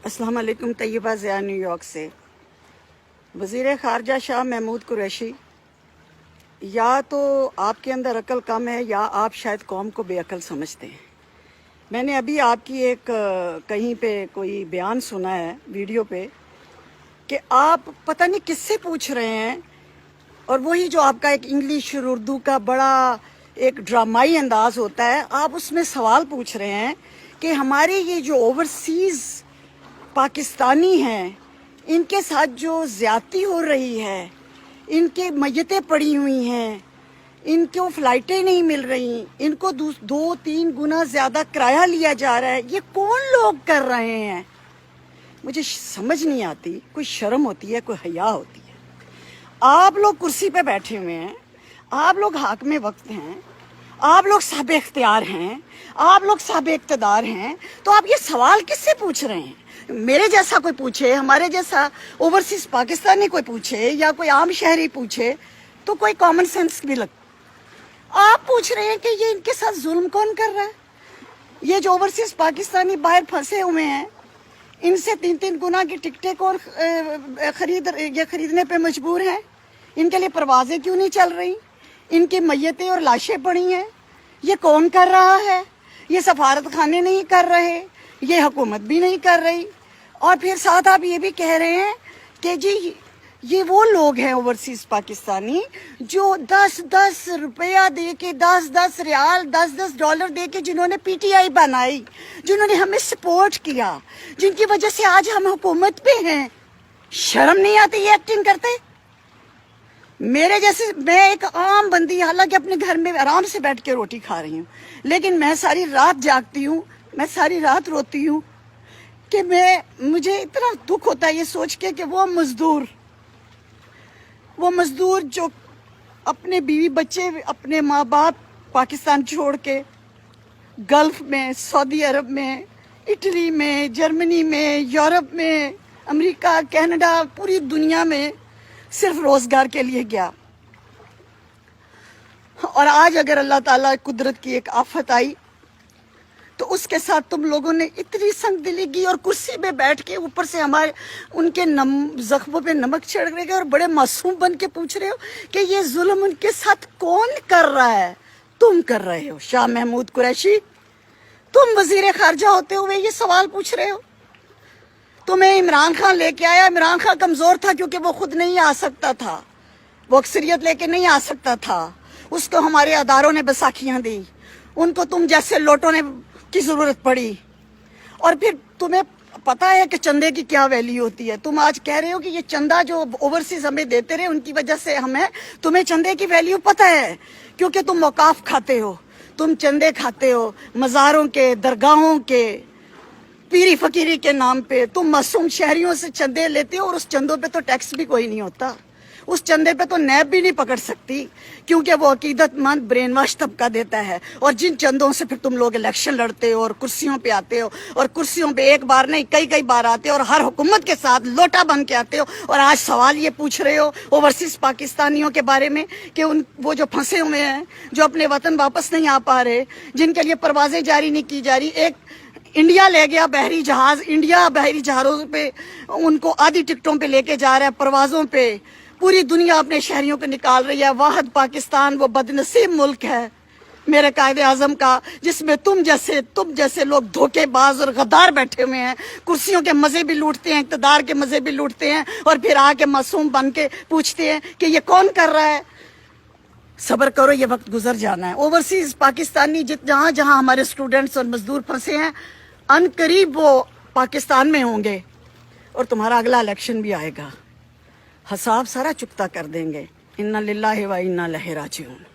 अस्सलाम वालेकुम। तैयबा ज़िया न्यूयॉर्क से। वज़ीर ख़ारजा शाह महमूद कुरैशी, या तो आपके अंदर अकल कम है या आप शायद कौम को बेअकल समझते हैं। मैंने अभी आपकी एक कहीं पे कोई बयान सुना है वीडियो पे कि आप पता नहीं किससे पूछ रहे हैं, और वही जो आपका एक इंग्लिश और उर्दू का बड़ा एक ड्रामाई अंदाज होता है, आप उसमें सवाल पूछ रहे हैं कि हमारे ये जो ओवरसीज़ पाकिस्तानी हैं इनके साथ जो ज़्यादती हो रही है, इनके मय्यतें पड़ी हुई हैं, इनको फ़्लाइटें नहीं मिल रही, इनको 2-3 गुना ज़्यादा किराया लिया जा रहा है, ये कौन लोग कर रहे हैं? मुझे समझ नहीं आती। कोई शर्म होती है, कोई हया होती है। आप लोग कुर्सी पे बैठे हुए हैं, आप लोग हाकिम वक्त हैं, आप लोग साहिब इख्तियार हैं, आप लोग साहिब इक़्तिदार हैं, तो आप ये सवाल किससे पूछ रहे हैं? मेरे जैसा कोई पूछे, हमारे जैसा ओवरसीज पाकिस्तानी कोई पूछे, या कोई आम शहरी पूछे तो कोई कॉमन सेंस भी लग। आप पूछ रहे हैं कि ये इनके साथ जुल्म कौन कर रहा है? ये जो ओवरसीज पाकिस्तानी बाहर फंसे हुए हैं, इनसे 3-3 गुना की टिकटें कौन खरीदने पे मजबूर हैं? इनके लिए परवाजें क्यों नहीं चल रही? इनकी मय्यतें और लाशें पड़ी हैं, ये कौन कर रहा है? ये सफारत खाने नहीं कर रहे, ये हुकूमत भी नहीं कर रही, और फिर साथ आप ये भी कह रहे हैं कि जी ये वो लोग हैं ओवरसीज पाकिस्तानी जो 10-10 रुपया दे के, 10-10 रियाल, 10-10 डॉलर दे के जिन्होंने पीटीआई बनाई, जिन्होंने हमें सपोर्ट किया, जिनकी वजह से आज हम हुकूमत पे हैं। शर्म नहीं आती ये एक्टिंग करते? मेरे जैसे, मैं एक आम बंदी, हालांकि अपने घर में आराम से बैठ के रोटी खा रही हूँ, लेकिन मैं सारी रात जागती हूँ, मैं सारी रात रोती हूँ कि मुझे इतना दुख होता है ये सोच के कि वो मजदूर जो अपने बीवी बच्चे, अपने माँ बाप पाकिस्तान छोड़ के गल्फ में, सऊदी अरब में, इटली में, जर्मनी में, यूरोप में, अमेरिका, कनाडा, पूरी दुनिया में सिर्फ रोज़गार के लिए गया, और आज अगर अल्लाह ताला कुदरत की एक आफत आई तो उसके साथ तुम लोगों ने इतनी संगदिली की, और कुर्सी पे बैठ के ऊपर से हमारे उनके जख्मों पे नमक छिड़क रहे और बड़े मासूम बन के पूछ रहे हो कि ये जुल्म उनके साथ कौन कर रहा है? तुम कर रहे हो। शाह महमूद कुरैशी, तुम वजीर खारजा होते हुए ये सवाल पूछ रहे हो? तुम्हें इमरान खान लेके आया, इमरान खान कमज़ोर था क्योंकि वो खुद नहीं आ सकता था, वो अक्सरियत लेके नहीं आ सकता था, उसको हमारे अदारों ने बैसाखियाँ दी, उनको तुम जैसे लोटों ने की ज़रूरत पड़ी, और फिर तुम्हें पता है कि चंदे की क्या वैल्यू होती है। तुम आज कह रहे हो कि ये चंदा जो ओवरसीज हमें देते रहे उनकी वजह से तुम्हें चंदे की वैल्यू पता है, क्योंकि तुम औकाफ खाते हो, तुम चंदे खाते हो, मज़ारों के, दरगाहों के, पीरी फकीरी के नाम पे तुम मासूम शहरियों से चंदे लेते हो, और उस चंदों पे तो टैक्स भी कोई नहीं होता, उस चंदे पे तो नैब भी नहीं पकड़ सकती, क्योंकि वो अकीदतमंद ब्रेन वॉश तबका देता है। और जिन चंदों से फिर तुम लोग इलेक्शन लड़ते हो और कुर्सियों पे आते हो, और कुर्सियों पे एक बार नहीं कई बार आते हो, और हर हुकूमत के साथ लोटा बन के आते हो, और आज सवाल ये पूछ रहे हो ओवरसीज पाकिस्तानियों के बारे में कि वो जो फंसे हुए हैं, जो अपने वतन वापस नहीं आ पा रहे, जिनके लिए परवाजें जारी नहीं की जा रही। एक इंडिया ले गया बहरी जहाज, इंडिया बहरी जहाज़ों पे उनको आधी टिकटों पे लेके जा रहा है, परवाज़ों पे पूरी दुनिया अपने शहरियों को निकाल रही है। वाहद पाकिस्तान वो बदनसीब मुल्क है मेरे कायदे आज़म का, जिसमें तुम जैसे लोग धोखेबाज और गद्दार बैठे हुए हैं, कुर्सियों के मज़े भी लूटते हैं, इक़्तिदार के मज़े भी लूटते हैं, और फिर आके मासूम बन के पूछते हैं कि ये कौन कर रहा है। सब्र करो, ये वक्त गुजर जाना है। ओवरसीज पाकिस्तानी जहाँ जहाँ हमारे स्टूडेंट्स और मजदूर फंसे हैं, अनकरीब वो पाकिस्तान में होंगे, और तुम्हारा अगला इलेक्शन भी आएगा, हिसाब सारा चुकता कर देंगे। इन्ना लिल्लाहि व इन्ना इलैहि राजिऊन।